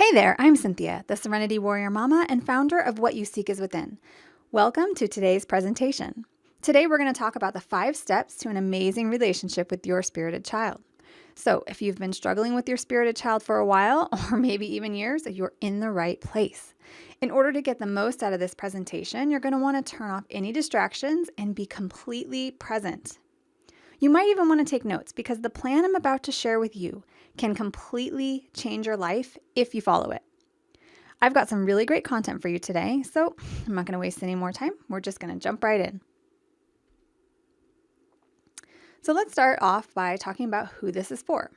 Hey there, I'm Cynthia, the Serenity Warrior Mama and founder of What You Seek Is Within. Welcome to today's presentation. Today we're going to talk about the 5 steps to an amazing relationship with your spirited child. So if you've been struggling with your spirited child for a while, or maybe even years, you're in the right place. In order to get the most out of this presentation, you're going to want to turn off any distractions and be completely present. You might even want to take notes because the plan I'm about to share with you can completely change your life if you follow it. I've got some really great content for you today, so I'm not going to waste any more time. We're just going to jump right in. So let's start off by talking about who this is for.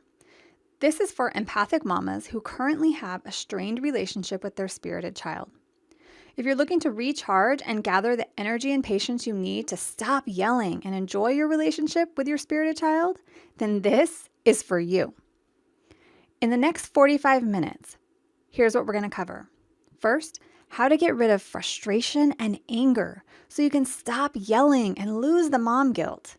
This is for empathic mamas who currently have a strained relationship with their spirited child. If you're looking to recharge and gather the energy and patience you need to stop yelling and enjoy your relationship with your spirited child, then this is for you. In the next 45 minutes, here's what we're going to cover. First, how to get rid of frustration and anger so you can stop yelling and lose the mom guilt.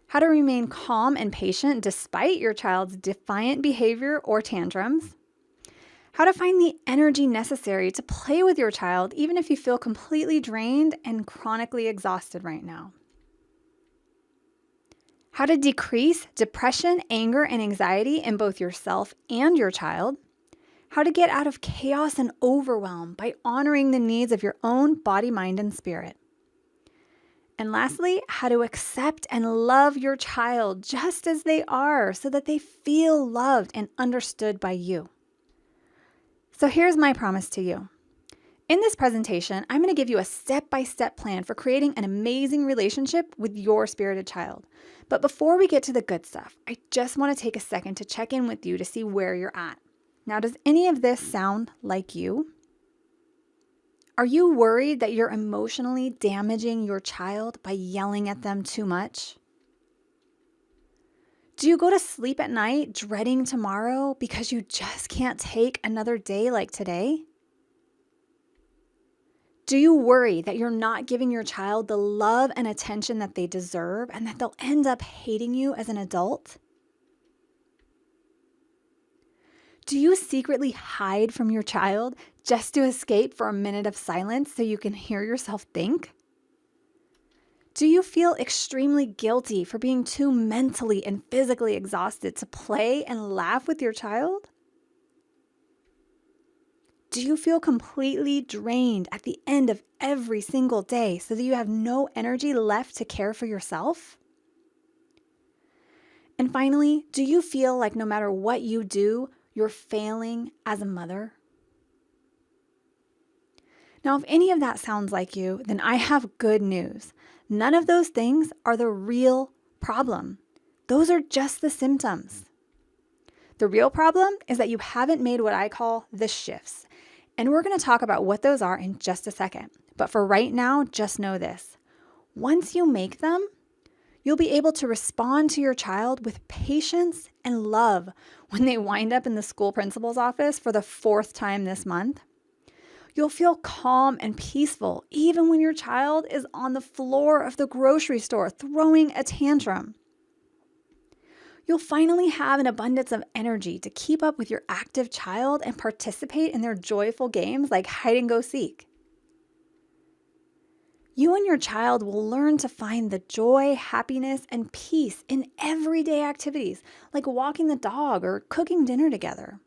How to remain calm and patient despite your child's defiant behavior or tantrums. How to find the energy necessary to play with your child even if you feel completely drained and chronically exhausted right now. How to decrease depression, anger, and anxiety in both yourself and your child. How to get out of chaos and overwhelm by honoring the needs of your own body, mind, and spirit. And lastly, how to accept and love your child just as they are so that they feel loved and understood by you. So here's my promise to you. In this presentation, I'm going to give you a step-by-step plan for creating an amazing relationship with your spirited child. But before we get to the good stuff, I just want to take a second to check in with you to see where you're at. Now, does any of this sound like you? Are you worried that you're emotionally damaging your child by yelling at them too much? Do you go to sleep at night dreading tomorrow because you just can't take another day like today? Do you worry that you're not giving your child the love and attention that they deserve and that they'll end up hating you as an adult? Do you secretly hide from your child just to escape for a minute of silence so you can hear yourself think? Do you feel extremely guilty for being too mentally and physically exhausted to play and laugh with your child? Do you feel completely drained at the end of every single day so that you have no energy left to care for yourself? And finally, do you feel like no matter what you do, you're failing as a mother? Now, if any of that sounds like you, then I have good news. None of those things are the real problem. Those are just the symptoms. The real problem is that you haven't made what I call the shifts. And we're going to talk about what those are in just a second. But for right now, just know this. Once you make them, you'll be able to respond to your child with patience and love when they wind up in the school principal's office for the 4th time this month. You'll feel calm and peaceful even when your child is on the floor of the grocery store throwing a tantrum. You'll finally have an abundance of energy to keep up with your active child and participate in their joyful games like hide and go seek. You and your child will learn to find the joy, happiness, and peace in everyday activities like walking the dog or cooking dinner together.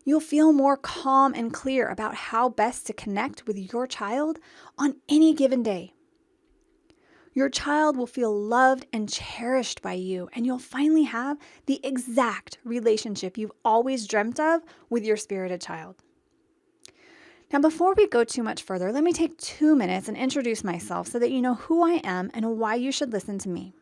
You'll feel more calm and clear about how best to connect with your child on any given day. Your child will feel loved and cherished by you, and you'll finally have the exact relationship you've always dreamt of with your spirited child. Now, before we go too much further, let me take 2 minutes and introduce myself so that you know who I am and why you should listen to me.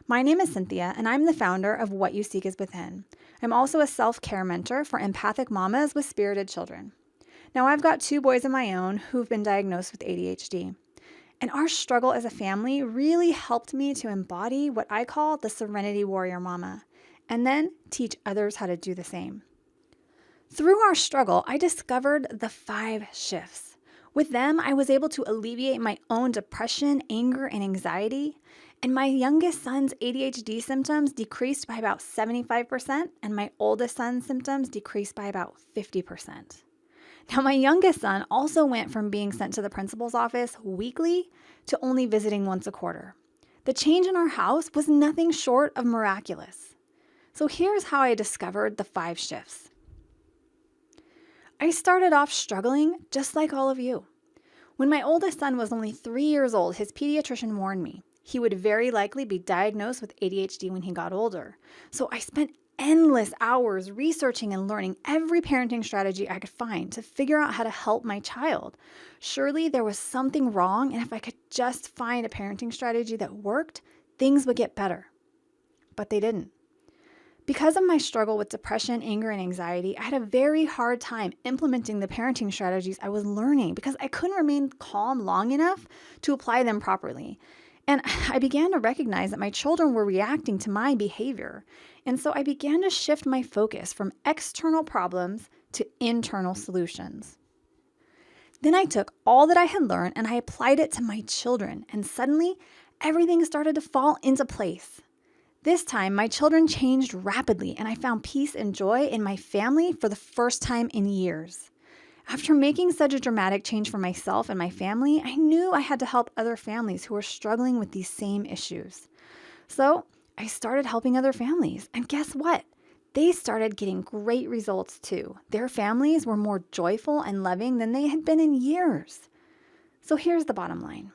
My name is Cynthia, and I'm the founder of What You Seek Is Within. I'm also a self-care mentor for empathic mamas with spirited children. Now, I've got 2 boys of my own who've been diagnosed with ADHD. And our struggle as a family really helped me to embody what I call the Serenity Warrior Mama, and then teach others how to do the same. Through our struggle, I discovered the 5 shifts. With them, I was able to alleviate my own depression, anger, and anxiety, And my youngest son's ADHD symptoms decreased by about 75%, and my oldest son's symptoms decreased by about 50%. Now, my youngest son also went from being sent to the principal's office weekly to only visiting once a quarter. The change in our house was nothing short of miraculous. So here's how I discovered the 5 shifts. I started off struggling just like all of you. When my oldest son was only 3 years old, his pediatrician warned me he would very likely be diagnosed with ADHD when he got older. So I spent endless hours researching and learning every parenting strategy I could find to figure out how to help my child. Surely there was something wrong, and if I could just find a parenting strategy that worked, things would get better. But they didn't. Because of my struggle with depression, anger, and anxiety, I had a very hard time implementing the parenting strategies I was learning because I couldn't remain calm long enough to apply them properly. And I began to recognize that my children were reacting to my behavior. And so I began to shift my focus from external problems to internal solutions. Then I took all that I had learned and I applied it to my children. And suddenly, everything started to fall into place. This time, my children changed rapidly, and I found peace and joy in my family for the first time in years. After making such a dramatic change for myself and my family, I knew I had to help other families who were struggling with these same issues. So I started helping other families, and guess what? They started getting great results too. Their families were more joyful and loving than they had been in years. So here's the bottom line.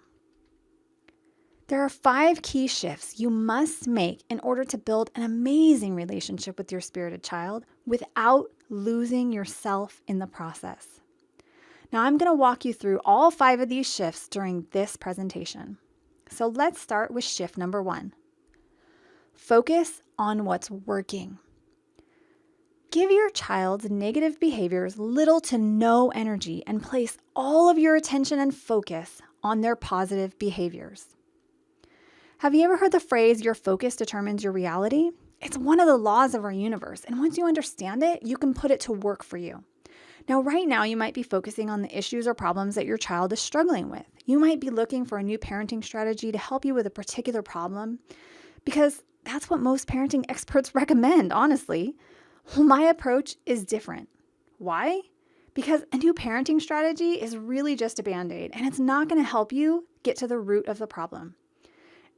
There are 5 key shifts you must make in order to build an amazing relationship with your spirited child without losing yourself in the process. Now, I'm going to walk you through all 5 of these shifts during this presentation. So let's start with shift number 1. Focus on what's working. Give your child's negative behaviors little to no energy and place all of your attention and focus on their positive behaviors. Have you ever heard the phrase, your focus determines your reality? It's one of the laws of our universe, and once you understand it, you can put it to work for you. Now, right now, you might be focusing on the issues or problems that your child is struggling with. You might be looking for a new parenting strategy to help you with a particular problem, because that's what most parenting experts recommend, honestly. Well, my approach is different. Why? Because a new parenting strategy is really just a Band-Aid, and it's not going to help you get to the root of the problem.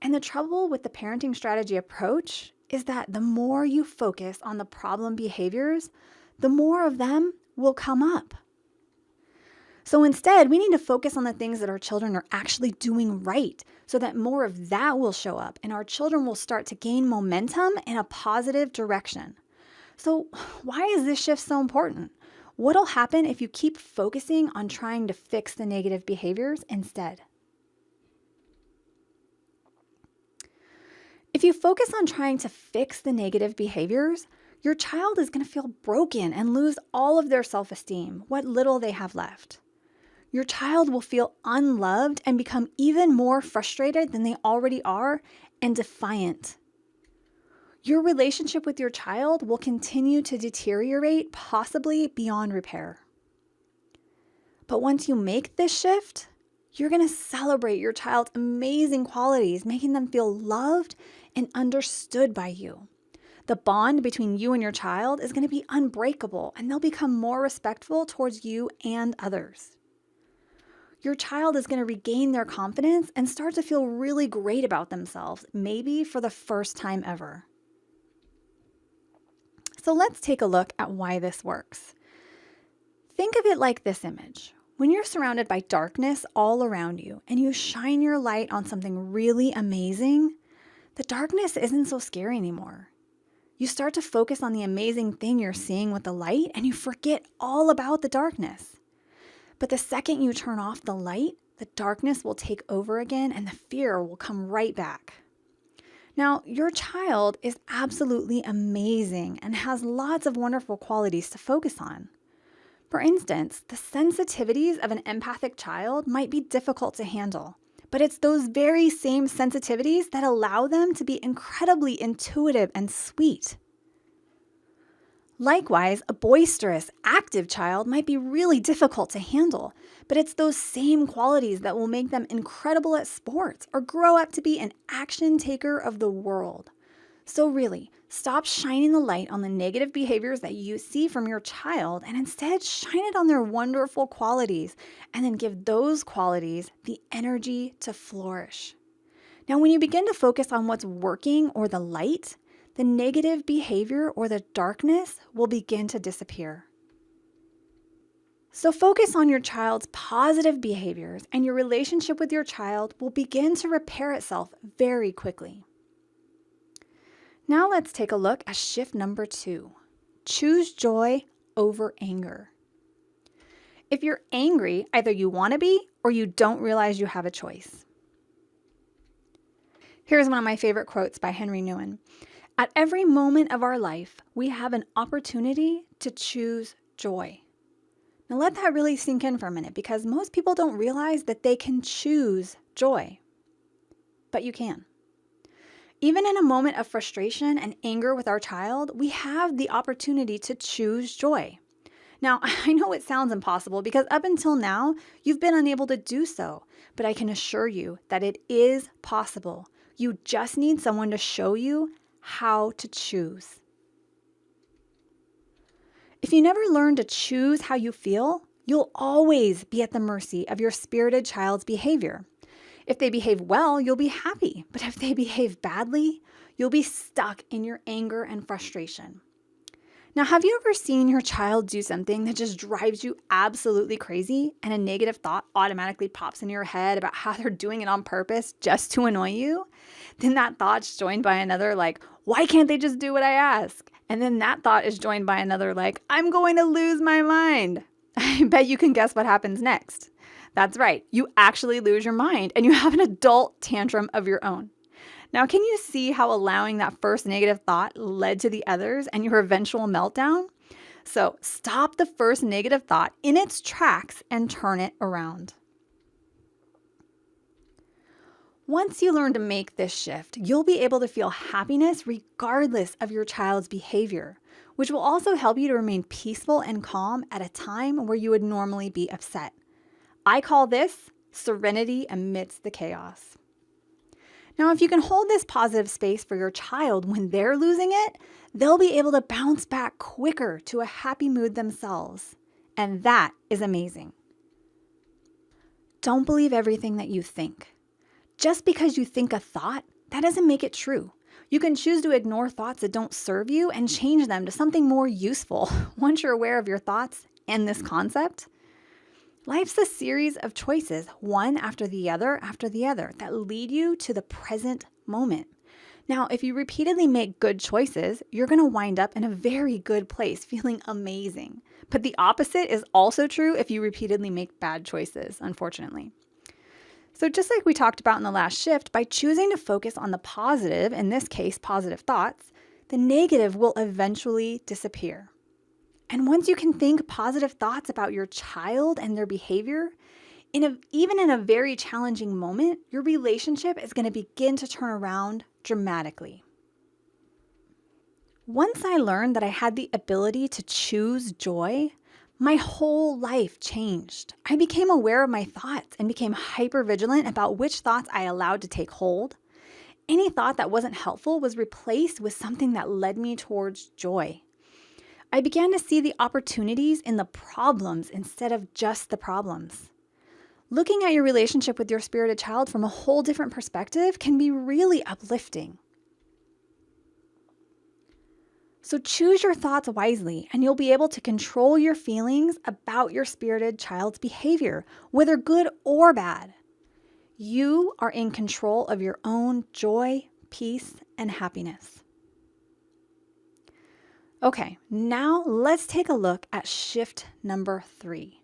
And the trouble with the parenting strategy approach is that the more you focus on the problem behaviors, the more of them will come up. So instead, we need to focus on the things that our children are actually doing right so that more of that will show up and our children will start to gain momentum in a positive direction. So why is this shift so important? What'll happen if you keep focusing on trying to fix the negative behaviors instead? If you focus on trying to fix the negative behaviors, your child is going to feel broken and lose all of their self-esteem, what little they have left. Your child will feel unloved and become even more frustrated than they already are and defiant. Your relationship with your child will continue to deteriorate, possibly beyond repair. But once you make this shift, you're going to celebrate your child's amazing qualities, making them feel loved and understood by you. The bond between you and your child is going to be unbreakable, and they'll become more respectful towards you and others. Your child is going to regain their confidence and start to feel really great about themselves, maybe for the first time ever. So let's take a look at why this works. Think of it like this image. When you're surrounded by darkness all around you and you shine your light on something really amazing, the darkness isn't so scary anymore. You start to focus on the amazing thing you're seeing with the light and you forget all about the darkness. But the second you turn off the light, the darkness will take over again and the fear will come right back. Now, your child is absolutely amazing and has lots of wonderful qualities to focus on. For instance, the sensitivities of an empathic child might be difficult to handle, but it's those very same sensitivities that allow them to be incredibly intuitive and sweet. Likewise, a boisterous, active child might be really difficult to handle, but it's those same qualities that will make them incredible at sports or grow up to be an action taker of the world. So really, stop shining the light on the negative behaviors that you see from your child and instead shine it on their wonderful qualities and then give those qualities the energy to flourish. Now, when you begin to focus on what's working or the light, the negative behavior or the darkness will begin to disappear. So focus on your child's positive behaviors and your relationship with your child will begin to repair itself very quickly. Now let's take a look at shift number 2. Choose joy over anger. If you're angry, either you want to be or you don't realize you have a choice. Here's one of my favorite quotes by Henry Nouwen. At every moment of our life, we have an opportunity to choose joy. Now let that really sink in for a minute because most people don't realize that they can choose joy. But you can. Even in a moment of frustration and anger with our child, we have the opportunity to choose joy. Now, I know it sounds impossible because up until now, you've been unable to do so, but I can assure you that it is possible. You just need someone to show you how to choose. If you never learn to choose how you feel, you'll always be at the mercy of your spirited child's behavior. If they behave well, you'll be happy. But if they behave badly, you'll be stuck in your anger and frustration. Now, have you ever seen your child do something that just drives you absolutely crazy and a negative thought automatically pops into your head about how they're doing it on purpose just to annoy you? Then that thought's joined by another like, why can't they just do what I ask? And then that thought is joined by another like, I'm going to lose my mind. I bet you can guess what happens next. That's right, you actually lose your mind and you have an adult tantrum of your own. Now, can you see how allowing that first negative thought led to the others and your eventual meltdown? So stop the first negative thought in its tracks and turn it around. Once you learn to make this shift, you'll be able to feel happiness regardless of your child's behavior, which will also help you to remain peaceful and calm at a time where you would normally be upset. I call this serenity amidst the chaos. Now, if you can hold this positive space for your child when they're losing it, they'll be able to bounce back quicker to a happy mood themselves. And that is amazing. Don't believe everything that you think. Just because you think a thought, that doesn't make it true. You can choose to ignore thoughts that don't serve you and change them to something more useful once you're aware of your thoughts and this concept. Life's a series of choices, one after the other, that lead you to the present moment. Now, if you repeatedly make good choices, you're going to wind up in a very good place, feeling amazing. But the opposite is also true if you repeatedly make bad choices, unfortunately. So just like we talked about in the last shift, by choosing to focus on the positive, in this case, positive thoughts, the negative will eventually disappear. And once you can think positive thoughts about your child and their behavior, even in a very challenging moment, your relationship is going to begin to turn around dramatically. Once I learned that I had the ability to choose joy, my whole life changed. I became aware of my thoughts and became hypervigilant about which thoughts I allowed to take hold. Any thought that wasn't helpful was replaced with something that led me towards joy. I began to see the opportunities in the problems instead of just the problems. Looking at your relationship with your spirited child from a whole different perspective can be really uplifting. So choose your thoughts wisely, and you'll be able to control your feelings about your spirited child's behavior, whether good or bad. You are in control of your own joy, peace, and happiness. Okay, now let's take a look at shift number 3.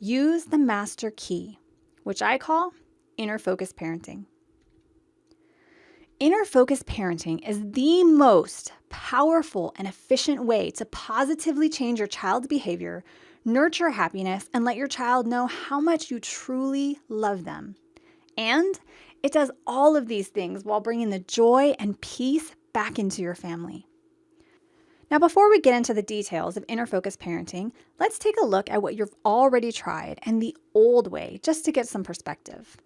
Use the master key, which I call inner focus parenting. Inner focus parenting is the most powerful and efficient way to positively change your child's behavior, nurture happiness, and let your child know how much you truly love them. And it does all of these things while bringing the joy and peace back into your family. Now, before we get into the details of inner focus parenting, let's take a look at what you've already tried and the old way, just to get some perspective.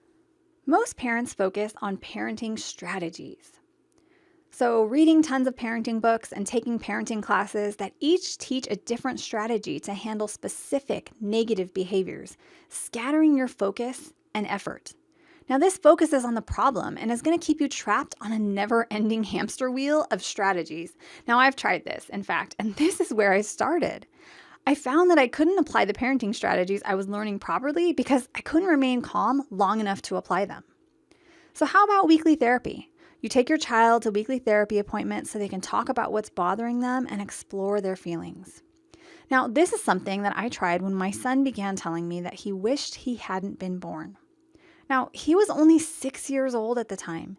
Most parents focus on parenting strategies. So, reading tons of parenting books and taking parenting classes that each teach a different strategy to handle specific negative behaviors, scattering your focus and effort. Now, this focuses on the problem and is going to keep you trapped on a never-ending hamster wheel of strategies. Now, I've tried this, in fact, and this is where I started. I found that I couldn't apply the parenting strategies I was learning properly because I couldn't remain calm long enough to apply them. So how about weekly therapy? You take your child to weekly therapy appointments so they can talk about what's bothering them and explore their feelings. Now, this is something that I tried when my son began telling me that he wished he hadn't been born. Now, he was only 6 years old at the time,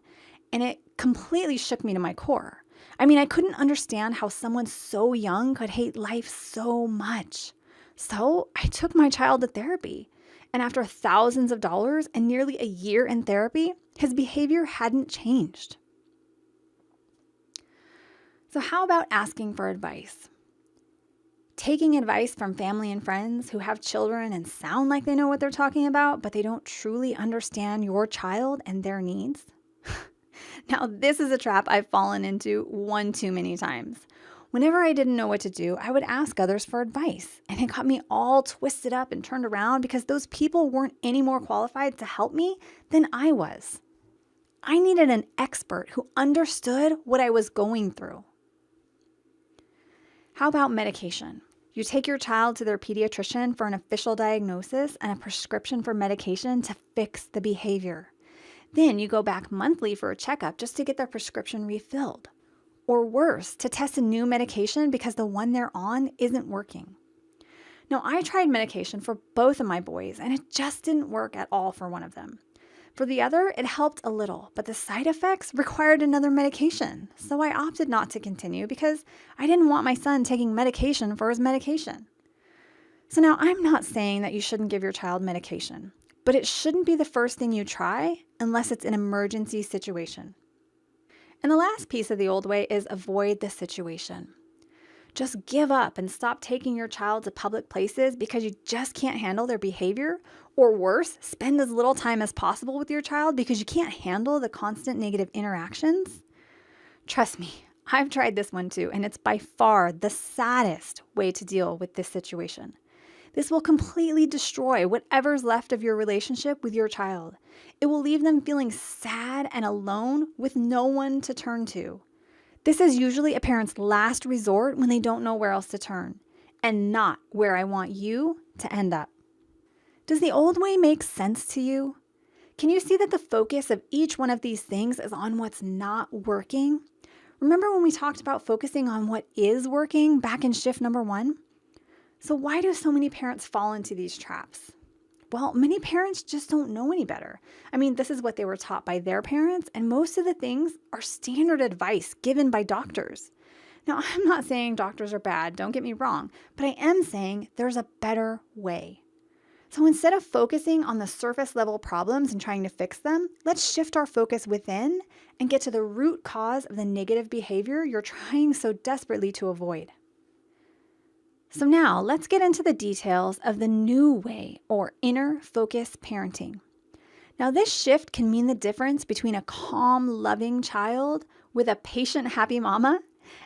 and it completely shook me to my core. I mean, I couldn't understand how someone so young could hate life so much. So I took my child to therapy. And after thousands of dollars and nearly a year in therapy, his behavior hadn't changed. So how about asking for advice? Taking advice from family and friends who have children and sound like they know what they're talking about, but they don't truly understand your child and their needs? Now, this is a trap I've fallen into one too many times. Whenever I didn't know what to do, I would ask others for advice, and it got me all twisted up and turned around because those people weren't any more qualified to help me than I was. I needed an expert who understood what I was going through. How about medication? You take your child to their pediatrician for an official diagnosis and a prescription for medication to fix the behavior. Then you go back monthly for a checkup just to get their prescription refilled. Or worse, to test a new medication because the one they're on isn't working. Now, I tried medication for both of my boys, and it just didn't work at all for one of them. For the other, it helped a little, but the side effects required another medication. So I opted not to continue because I didn't want my son taking medication for his medication. So now I'm not saying that you shouldn't give your child medication, but it shouldn't be the first thing you try unless it's an emergency situation. And the last piece of the old way is avoid the situation. Just give up and stop taking your child to public places because you just can't handle their behavior. Or worse, spend as little time as possible with your child because you can't handle the constant negative interactions. Trust me, I've tried this one too, and it's by far the saddest way to deal with this situation. This will completely destroy whatever's left of your relationship with your child. It will leave them feeling sad and alone with no one to turn to. This is usually a parent's last resort when they don't know where else to turn, and not where I want you to end up. Does the old way make sense to you? Can you see that the focus of each one of these things is on what's not working? Remember when we talked about focusing on what is working back in shift number 1? So why do so many parents fall into these traps? Well, many parents just don't know any better. I mean, this is what they were taught by their parents, and most of the things are standard advice given by doctors. Now, I'm not saying doctors are bad, don't get me wrong, but I am saying there's a better way. So instead of focusing on the surface level problems and trying to fix them, let's shift our focus within and get to the root cause of the negative behavior you're trying so desperately to avoid. So now let's get into the details of the new way, or inner focus parenting. Now this shift can mean the difference between a calm, loving child with a patient, happy mama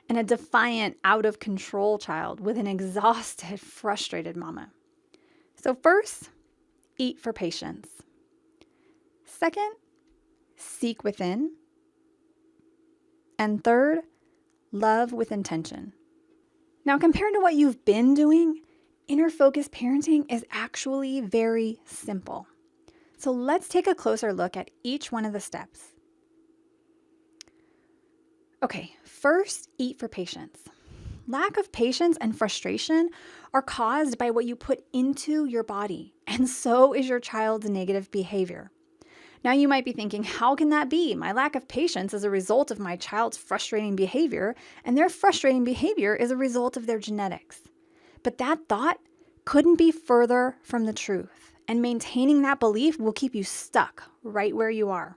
and a defiant, out of control child with an exhausted, frustrated mama. So first, eat for patience. Second, seek within. And third, love with intention. Now, compared to what you've been doing, inner focus parenting is actually very simple. So let's take a closer look at each one of the steps. Okay, first, eat for patience. Lack of patience and frustration are caused by what you put into your body, and so is your child's negative behavior. Now you might be thinking, how can that be? My lack of patience is a result of my child's frustrating behavior, and their frustrating behavior is a result of their genetics. But that thought couldn't be further from the truth, and maintaining that belief will keep you stuck right where you are.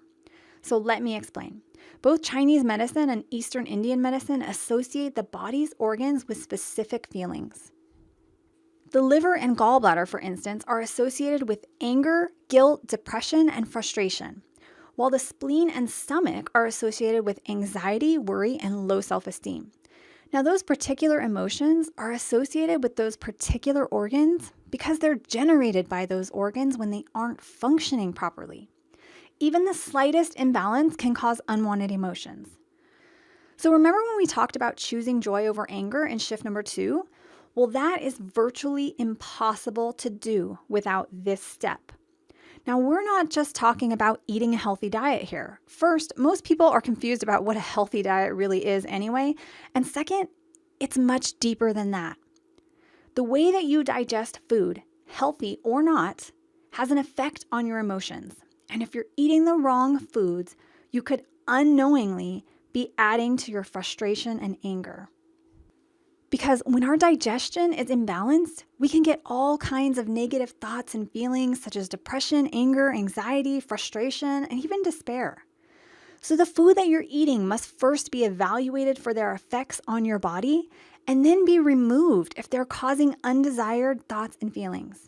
So let me explain. Both Chinese medicine and Eastern Indian medicine associate the body's organs with specific feelings. The liver and gallbladder, for instance, are associated with anger, guilt, depression, and frustration, while the spleen and stomach are associated with anxiety, worry, and low self-esteem. Now, those particular emotions are associated with those particular organs because they're generated by those organs when they aren't functioning properly. Even the slightest imbalance can cause unwanted emotions. So remember when we talked about choosing joy over anger in shift number 2? Well, that is virtually impossible to do without this step. Now, we're not just talking about eating a healthy diet here. First, most people are confused about what a healthy diet really is anyway. And second, it's much deeper than that. The way that you digest food, healthy or not, has an effect on your emotions. And if you're eating the wrong foods, you could unknowingly be adding to your frustration and anger. Because when our digestion is imbalanced, we can get all kinds of negative thoughts and feelings such as depression, anger, anxiety, frustration, and even despair. So the food that you're eating must first be evaluated for their effects on your body and then be removed if they're causing undesired thoughts and feelings.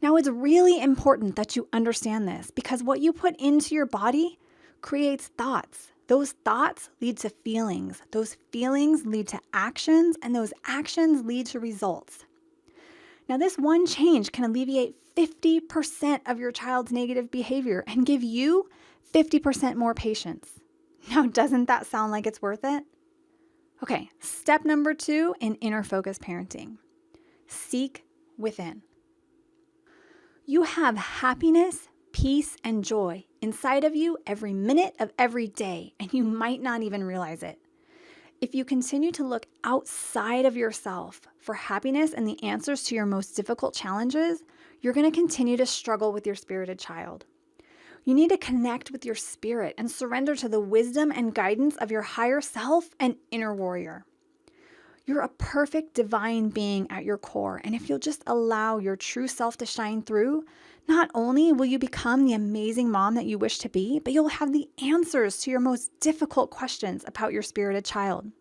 Now, it's really important that you understand this because what you put into your body creates thoughts. Those thoughts lead to feelings. Those feelings lead to actions, and those actions lead to results. Now, this one change can alleviate 50% of your child's negative behavior and give you 50% more patience. Now, doesn't that sound like it's worth it? Okay, step number 2 in inner focus parenting. Seek within. You have happiness, peace, and joy inside of you every minute of every day, and you might not even realize it. If you continue to look outside of yourself for happiness and the answers to your most difficult challenges, you're going to continue to struggle with your spirited child. You need to connect with your spirit and surrender to the wisdom and guidance of your higher self and inner warrior. You're a perfect divine being at your core, and if you'll just allow your true self to shine through, not only will you become the amazing mom that you wish to be, but you'll have the answers to your most difficult questions about your spirited child.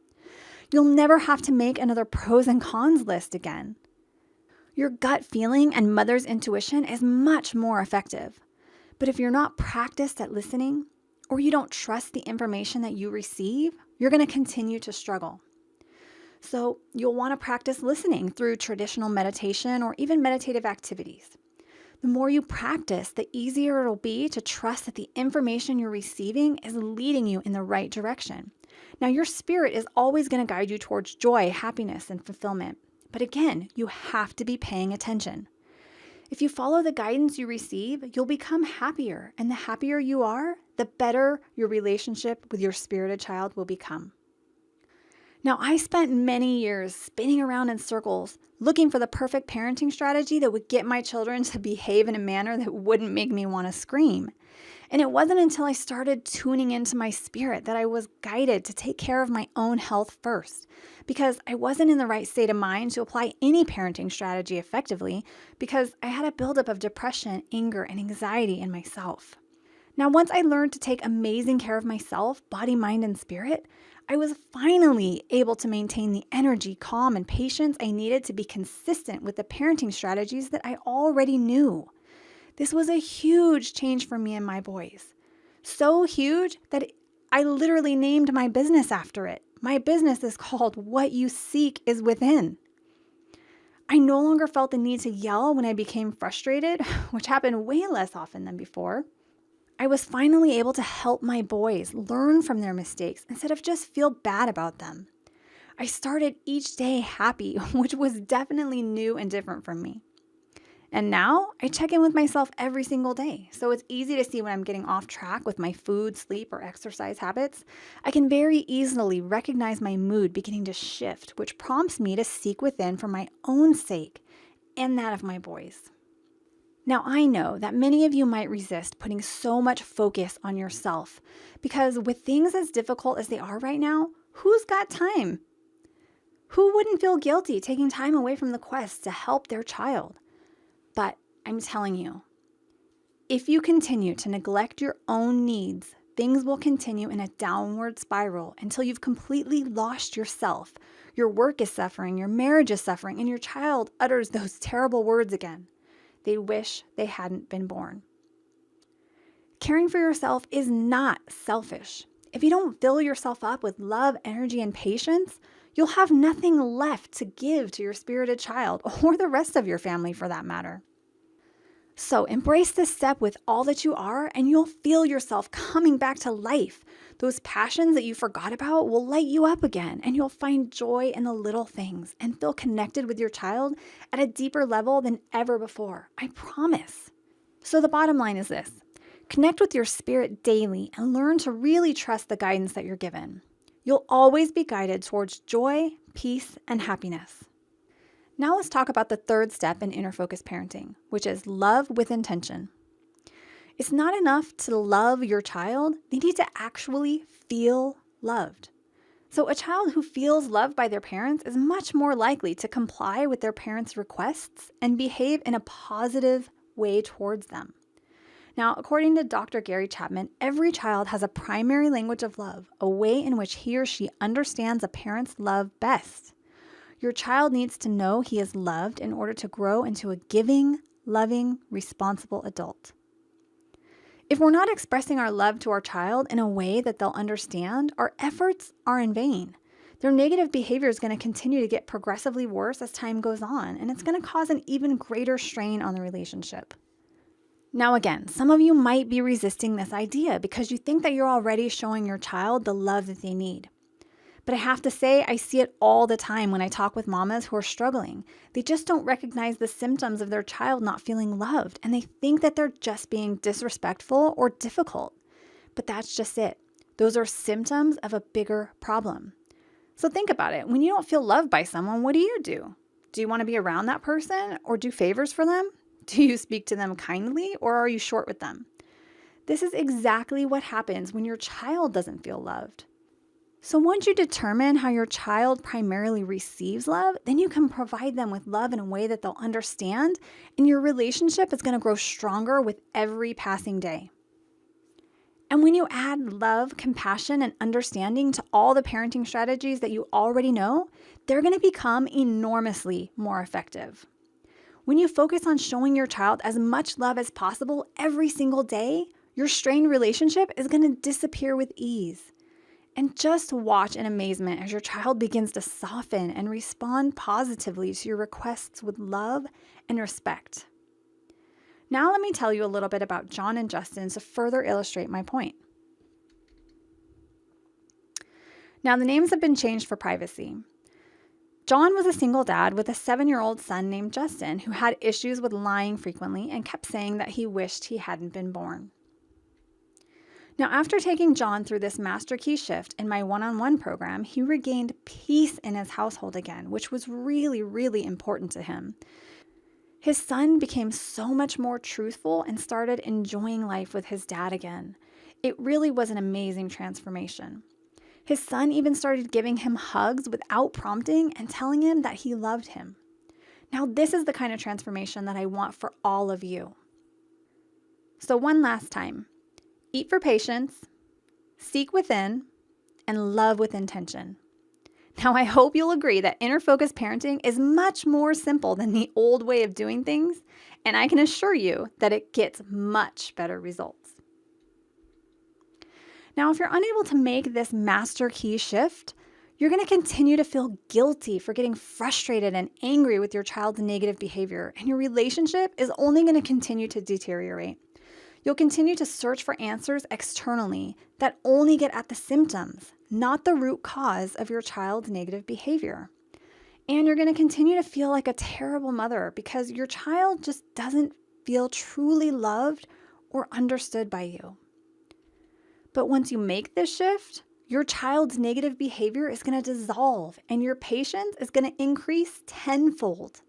You'll never have to make another pros and cons list again. Your gut feeling and mother's intuition is much more effective. But if you're not practiced at listening, or you don't trust the information that you receive, you're going to continue to struggle. So you'll want to practice listening through traditional meditation or even meditative activities. The more you practice, the easier it'll be to trust that the information you're receiving is leading you in the right direction. Now, your spirit is always going to guide you towards joy, happiness, and fulfillment. But again, you have to be paying attention. If you follow the guidance you receive, you'll become happier. And the happier you are, the better your relationship with your spirited child will become. Now, I spent many years spinning around in circles looking for the perfect parenting strategy that would get my children to behave in a manner that wouldn't make me want to scream. And it wasn't until I started tuning into my spirit that I was guided to take care of my own health first, because I wasn't in the right state of mind to apply any parenting strategy effectively because I had a buildup of depression, anger, and anxiety in myself. Now, once I learned to take amazing care of myself, body, mind, and spirit, I was finally able to maintain the energy, calm, and patience I needed to be consistent with the parenting strategies that I already knew. This was a huge change for me and my boys. So huge that I literally named my business after it. My business is called What You Seek Is Within. I no longer felt the need to yell when I became frustrated, which happened way less often than before. I was finally able to help my boys learn from their mistakes instead of just feel bad about them. I started each day happy, which was definitely new and different from me. And now I check in with myself every single day, so it's easy to see when I'm getting off track with my food, sleep, or exercise habits. I can very easily recognize my mood beginning to shift, which prompts me to seek within for my own sake and that of my boys. Now, I know that many of you might resist putting so much focus on yourself because with things as difficult as they are right now, who's got time? Who wouldn't feel guilty taking time away from the quest to help their child? But I'm telling you, if you continue to neglect your own needs things will continue in a downward spiral until you've completely lost yourself. Your work is suffering, your marriage is suffering, and your child utters those terrible words again. They wish they hadn't been born. Caring for yourself is not selfish. If you don't fill yourself up with love, energy, and patience, you'll have nothing left to give to your spirited child or the rest of your family for that matter. So embrace this step with all that you are, and you'll feel yourself coming back to life. Those passions that you forgot about will light you up again, and you'll find joy in the little things and feel connected with your child at a deeper level than ever before. I promise. So the bottom line is this. Connect with your spirit daily and learn to really trust the guidance that you're given. You'll always be guided towards joy, peace, and happiness. Now let's talk about the third step in inner focus parenting, which is love with intention. It's not enough to love your child. They need to actually feel loved. So a child who feels loved by their parents is much more likely to comply with their parents' requests and behave in a positive way towards them. Now, according to Dr. Gary Chapman, every child has a primary language of love, a way in which he or she understands a parent's love best. Your child needs to know he is loved in order to grow into a giving, loving, responsible adult. If we're not expressing our love to our child in a way that they'll understand, our efforts are in vain. Their negative behavior is going to continue to get progressively worse as time goes on, and it's going to cause an even greater strain on the relationship. Now again, some of you might be resisting this idea because you think that you're already showing your child the love that they need. But I have to say, I see it all the time when I talk with mamas who are struggling. They just don't recognize the symptoms of their child not feeling loved, and they think that they're just being disrespectful or difficult. But that's just it. Those are symptoms of a bigger problem. So think about it. When you don't feel loved by someone, what do? Do you want to be around that person or do favors for them? Do you speak to them kindly or are you short with them? This is exactly what happens when your child doesn't feel loved. So once you determine how your child primarily receives love, then you can provide them with love in a way that they'll understand, and your relationship is going to grow stronger with every passing day. And when you add love, compassion, and understanding to all the parenting strategies that you already know, they're going to become enormously more effective. When you focus on showing your child as much love as possible every single day, your strained relationship is going to disappear with ease. And just watch in amazement as your child begins to soften and respond positively to your requests with love and respect. Now let me tell you a little bit about John and Justin to further illustrate my point. Now the names have been changed for privacy. John was a single dad with a 7-year-old son named Justin who had issues with lying frequently and kept saying that he wished he hadn't been born. Now, after taking John through this master key shift in my one-on-one program, he regained peace in his household again, which was really, really important to him. His son became so much more truthful and started enjoying life with his dad again. It really was an amazing transformation. His son even started giving him hugs without prompting and telling him that he loved him. Now, this is the kind of transformation that I want for all of you. So one last time. Eat for patience, seek within, and love with intention. Now, I hope you'll agree that inner focus parenting is much more simple than the old way of doing things, and I can assure you that it gets much better results. Now, if you're unable to make this master key shift, you're going to continue to feel guilty for getting frustrated and angry with your child's negative behavior, and your relationship is only going to continue to deteriorate. You'll continue to search for answers externally that only get at the symptoms, not the root cause of your child's negative behavior. And you're going to continue to feel like a terrible mother because your child just doesn't feel truly loved or understood by you. But once you make this shift, your child's negative behavior is going to dissolve and your patience is going to increase tenfold.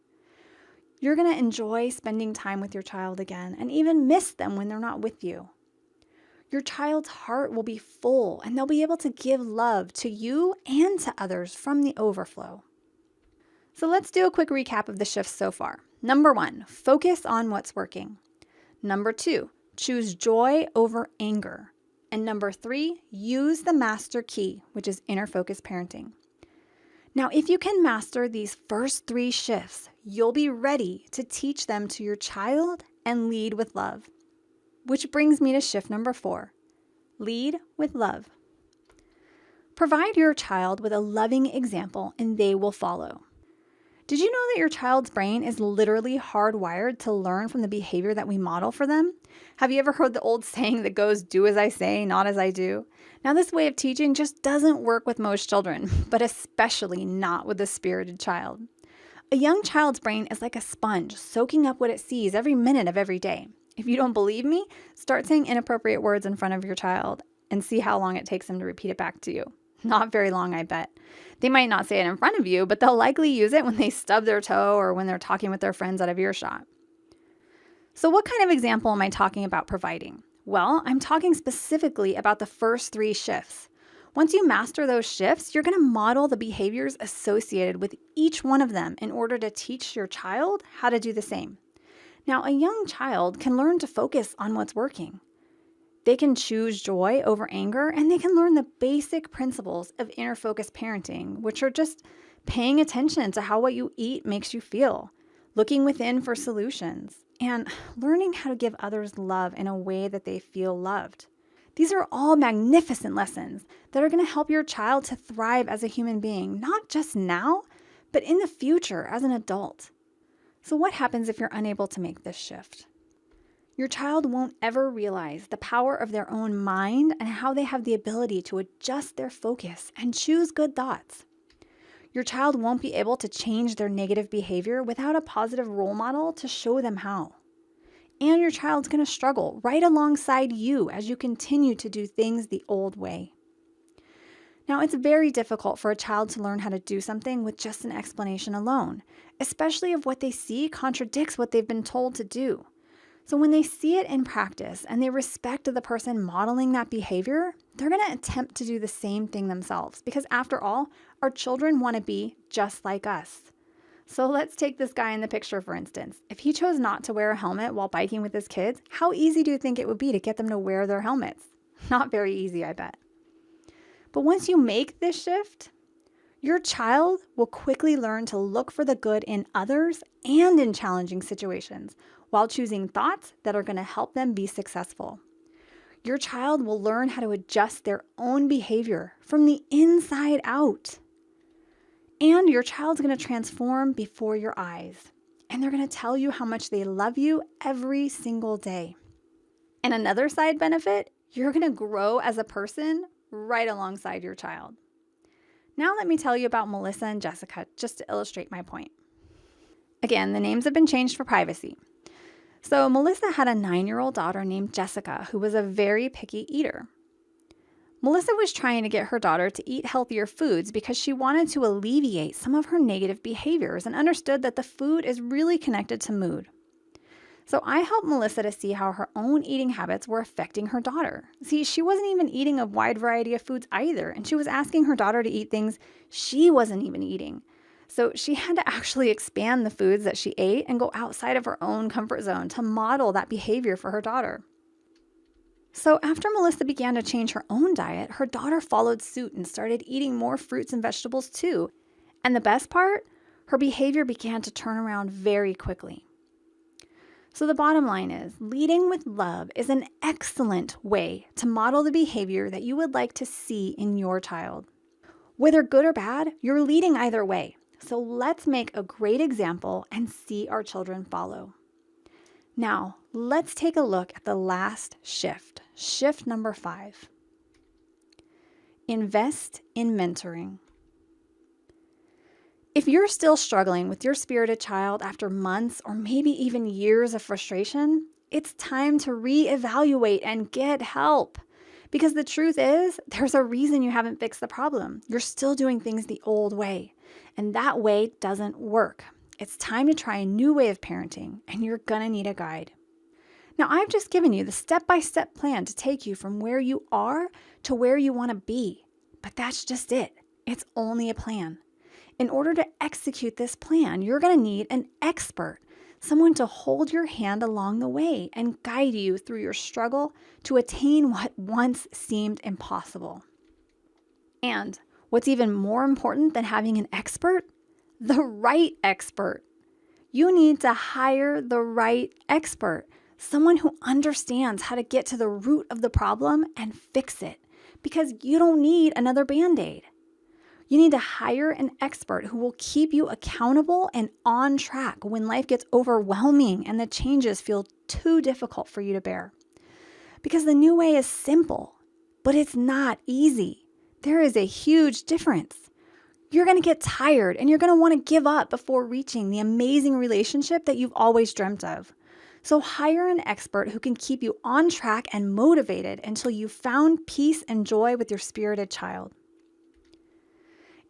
You're going to enjoy spending time with your child again and even miss them when they're not with you. Your child's heart will be full and they'll be able to give love to you and to others from the overflow. So let's do a quick recap of the shifts so far. Number 1, focus on what's working. Number 2, choose joy over anger. And number 3, use the master key, which is inner focus parenting. Now, if you can master these first 3 shifts, you'll be ready to teach them to your child and lead with love. Which brings me to shift number 4, lead with love. Provide your child with a loving example and they will follow. Did you know that your child's brain is literally hardwired to learn from the behavior that we model for them? Have you ever heard the old saying that goes, do as I say, not as I do? Now, this way of teaching just doesn't work with most children, but especially not with a spirited child. A young child's brain is like a sponge, soaking up what it sees every minute of every day. If you don't believe me, start saying inappropriate words in front of your child and see how long it takes them to repeat it back to you. Not very long, I bet. They might not say it in front of you, but they'll likely use it when they stub their toe or when they're talking with their friends out of earshot. So what kind of example am I talking about providing? Well, I'm talking specifically about the first 3 shifts. Once you master those shifts, you're going to model the behaviors associated with each one of them in order to teach your child how to do the same. Now, a young child can learn to focus on what's working. They can choose joy over anger, and they can learn the basic principles of inner focus parenting, which are just paying attention to how what you eat makes you feel, looking within for solutions, and learning how to give others love in a way that they feel loved. These are all magnificent lessons that are going to help your child to thrive as a human being, not just now, but in the future as an adult. So what happens if you're unable to make this shift? Your child won't ever realize the power of their own mind and how they have the ability to adjust their focus and choose good thoughts. Your child won't be able to change their negative behavior without a positive role model to show them how. And your child's going to struggle right alongside you as you continue to do things the old way. Now, it's very difficult for a child to learn how to do something with just an explanation alone, especially if what they see contradicts what they've been told to do. So when they see it in practice and they respect the person modeling that behavior, they're going to attempt to do the same thing themselves because after all, our children want to be just like us. So let's take this guy in the picture, for instance. If he chose not to wear a helmet while biking with his kids, how easy do you think it would be to get them to wear their helmets? Not very easy, I bet. But once you make this shift, your child will quickly learn to look for the good in others and in challenging situations while choosing thoughts that are going to help them be successful. Your child will learn how to adjust their own behavior from the inside out. And your child's going to transform before your eyes. And they're going to tell you how much they love you every single day. And another side benefit, you're going to grow as a person right alongside your child. Now let me tell you about Melissa and Jessica, just to illustrate my point. Again, the names have been changed for privacy. So Melissa had a 9-year-old daughter named Jessica who was a very picky eater. Melissa was trying to get her daughter to eat healthier foods because she wanted to alleviate some of her negative behaviors and understood that the food is really connected to mood. So I helped Melissa to see how her own eating habits were affecting her daughter. See, she wasn't even eating a wide variety of foods either, and she was asking her daughter to eat things she wasn't even eating. So she had to actually expand the foods that she ate and go outside of her own comfort zone to model that behavior for her daughter. So after Melissa began to change her own diet, her daughter followed suit and started eating more fruits and vegetables too. And the best part, her behavior began to turn around very quickly. So the bottom line is, leading with love is an excellent way to model the behavior that you would like to see in your child. Whether good or bad, you're leading either way. So let's make a great example and see our children follow. Now, let's take a look at the last shift, shift number 5. Invest in mentoring. If you're still struggling with your spirited child after months or maybe even years of frustration, it's time to reevaluate and get help. Because the truth is, there's a reason you haven't fixed the problem. You're still doing things the old way, and that way doesn't work. It's time to try a new way of parenting, and you're gonna need a guide. Now, I've just given you the step-by-step plan to take you from where you are to where you want to be, but that's just it. It's only a plan. In order to execute this plan, you're going to need an expert, someone to hold your hand along the way and guide you through your struggle to attain what once seemed impossible. And what's even more important than having an expert? The right expert. You need to hire the right expert, someone who understands how to get to the root of the problem and fix it, because you don't need another Band-Aid. You need to hire an expert who will keep you accountable and on track when life gets overwhelming and the changes feel too difficult for you to bear. Because the new way is simple, but it's not easy. There is a huge difference. You're going to get tired and you're going to want to give up before reaching the amazing relationship that you've always dreamt of. So hire an expert who can keep you on track and motivated until you've found peace and joy with your spirited child.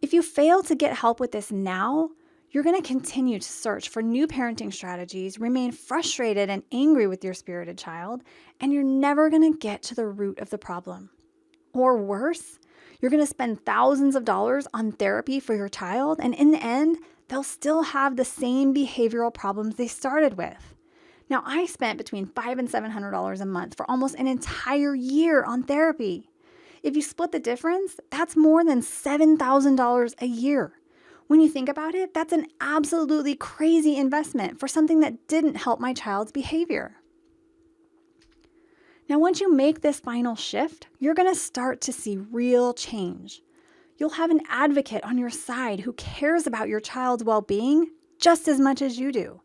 If you fail to get help with this now, you're going to continue to search for new parenting strategies, remain frustrated and angry with your spirited child, and you're never going to get to the root of the problem. Or worse, you're going to spend thousands of dollars on therapy for your child, and in the end, they'll still have the same behavioral problems they started with. Now, I spent between $500 and $700 a month for almost an entire year on therapy. If you split the difference, that's more than $7,000 a year. When you think about it, that's an absolutely crazy investment for something that didn't help my child's behavior. Now, once you make this final shift, you're going to start to see real change. You'll have an advocate on your side who cares about your child's well-being just as much as you do.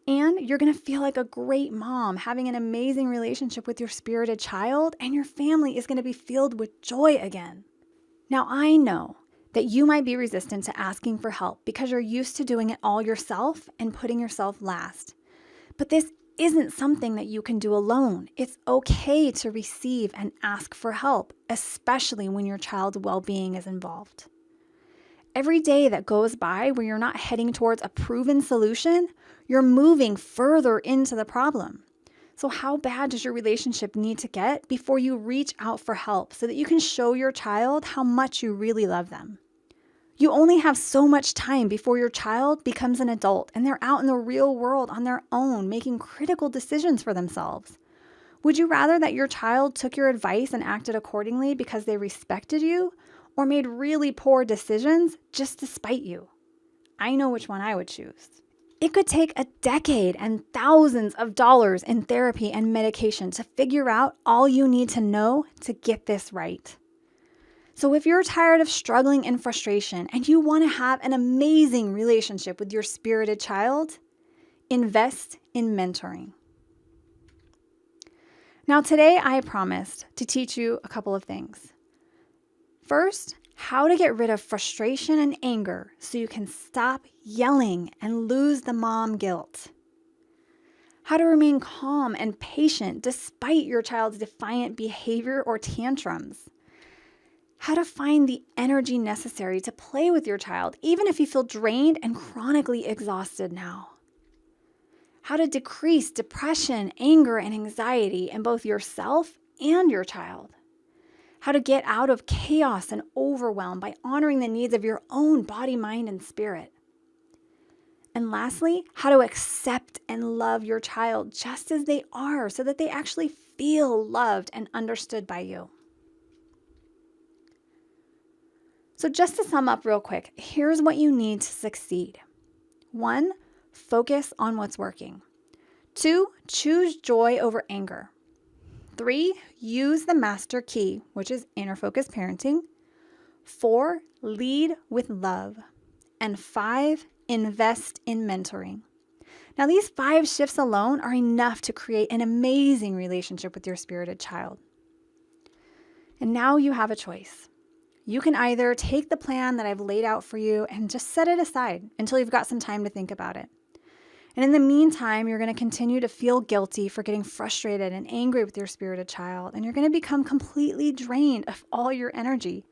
And you're going to feel like a great mom, having an amazing relationship with your spirited child, and your family is going to be filled with joy again. Now, I know that you might be resistant to asking for help because you're used to doing it all yourself and putting yourself last. But this isn't something that you can do alone. It's okay to receive and ask for help, especially when your child's well-being is involved. Every day that goes by where you're not heading towards a proven solution, you're moving further into the problem. So how bad does your relationship need to get before you reach out for help so that you can show your child how much you really love them? You only have so much time before your child becomes an adult and they're out in the real world on their own, making critical decisions for themselves. Would you rather that your child took your advice and acted accordingly because they respected you, or made really poor decisions just to spite you? I know which one I would choose. It could take a decade and thousands of dollars in therapy and medication to figure out all you need to know to get this right. So if you're tired of struggling in frustration and you want to have an amazing relationship with your spirited child, invest in mentoring. Now today I promised to teach you a couple of things. First, how to get rid of frustration and anger so you can stop yelling and lose the mom guilt. How to remain calm and patient despite your child's defiant behavior or tantrums. How to find the energy necessary to play with your child, even if you feel drained and chronically exhausted now. How to decrease depression, anger, and anxiety in both yourself and your child. How to get out of chaos and overwhelm by honoring the needs of your own body, mind, and spirit. And lastly, how to accept and love your child just as they are so that they actually feel loved and understood by you. So just to sum up real quick, here's what you need to succeed. 1, focus on what's working. 2, choose joy over anger. 3, use the master key, which is inner focus parenting. 4, lead with love. And 5, invest in mentoring. Now, these 5 shifts alone are enough to create an amazing relationship with your spirited child. And now you have a choice. You can either take the plan that I've laid out for you and just set it aside until you've got some time to think about it. And in the meantime, you're going to continue to feel guilty for getting frustrated and angry with your spirited child, and you're going to become completely drained of all your energy.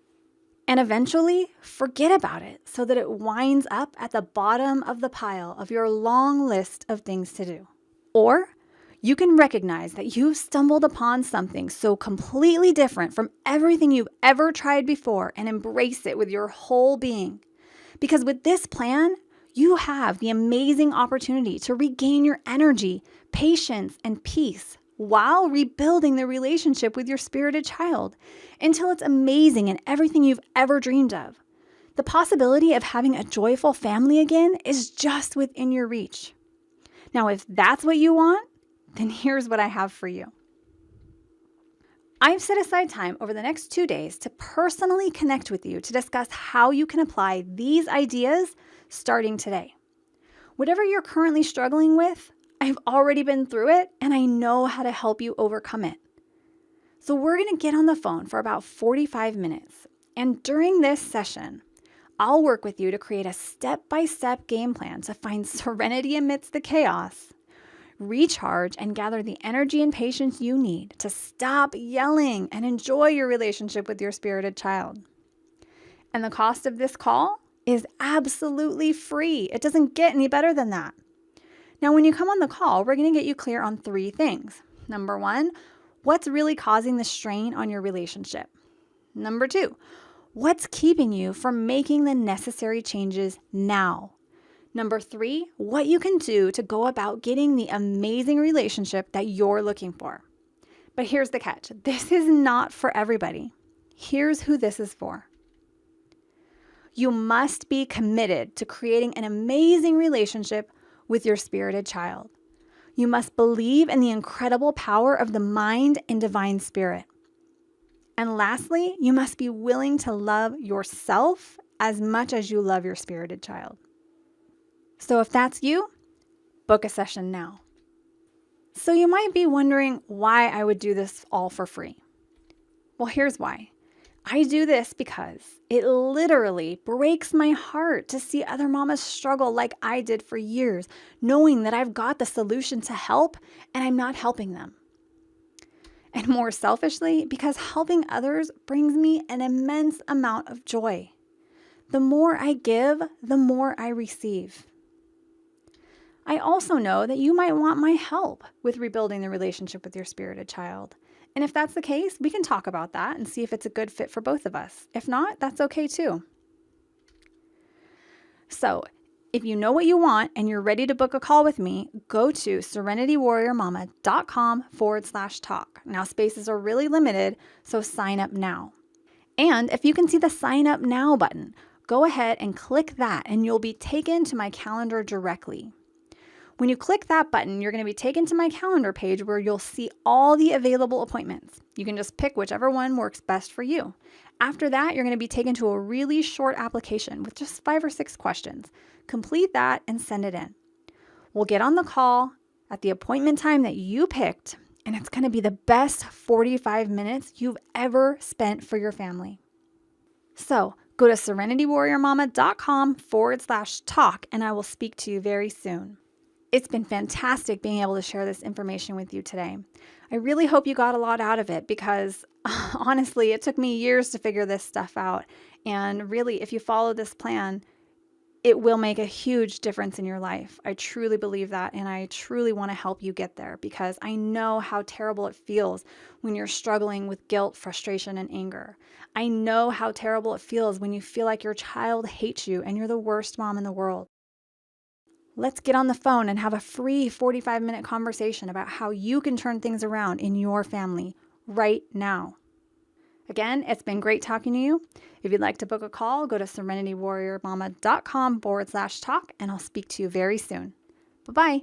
And eventually, forget about it so that it winds up at the bottom of the pile of your long list of things to do. Or you can recognize that you've stumbled upon something so completely different from everything you've ever tried before and embrace it with your whole being. Because with this plan, You have the amazing opportunity to regain your energy, patience, and peace while rebuilding the relationship with your spirited child until it's amazing and everything you've ever dreamed of. The possibility of having a joyful family again is just within your reach. Now, if that's what you want, then here's what I have for you. I've set aside time over the next 2 days to personally connect with you to discuss how you can apply these ideas starting today. Whatever you're currently struggling with, I've already been through it and I know how to help you overcome it. So we're going to get on the phone for about 45 minutes. And during this session, I'll work with you to create a step-by-step game plan to find serenity amidst the chaos, recharge, and gather the energy and patience you need to stop yelling and enjoy your relationship with your spirited child. And the cost of this call is absolutely free. It doesn't get any better than that. Now, when you come on the call, we're going to get you clear on 3 things. Number 1, what's really causing the strain on your relationship? Number 2, what's keeping you from making the necessary changes now? Number 3, what you can do to go about getting the amazing relationship that you're looking for. But here's the catch. This is not for everybody. Here's who this is for. You must be committed to creating an amazing relationship with your spirited child. You must believe in the incredible power of the mind and divine spirit. And lastly, you must be willing to love yourself as much as you love your spirited child. So if that's you, book a session now. So you might be wondering why I would do this all for free. Well, here's why. I do this because it literally breaks my heart to see other mamas struggle like I did for years, knowing that I've got the solution to help and I'm not helping them. And more selfishly, because helping others brings me an immense amount of joy. The more I give, the more I receive. I also know that you might want my help with rebuilding the relationship with your spirited child. And if that's the case, we can talk about that and see if it's a good fit for both of us. If not, that's okay too. So if you know what you want and you're ready to book a call with me, go to serenitywarriormama.com/talk. Now, spaces are really limited, so sign up now. And if you can see the sign up now button, go ahead and click that and you'll be taken to my calendar directly. When you click that button, you're going to be taken to my calendar page where you'll see all the available appointments. You can just pick whichever one works best for you. After that, you're going to be taken to a really short application with just 5 or 6 questions. Complete that and send it in. We'll get on the call at the appointment time that you picked, and it's going to be the best 45 minutes you've ever spent for your family. So go to serenitywarriormama.com/talk, and I will speak to you very soon. It's been fantastic being able to share this information with you today. I really hope you got a lot out of it because honestly, it took me years to figure this stuff out. And really, if you follow this plan, it will make a huge difference in your life. I truly believe that. And I truly want to help you get there because I know how terrible it feels when you're struggling with guilt, frustration, and anger. I know how terrible it feels when you feel like your child hates you and you're the worst mom in the world. Let's get on the phone and have a free 45-minute conversation about how you can turn things around in your family right now. Again, it's been great talking to you. If you'd like to book a call, go to serenitywarriormama.com/talk, and I'll speak to you very soon. Bye-bye.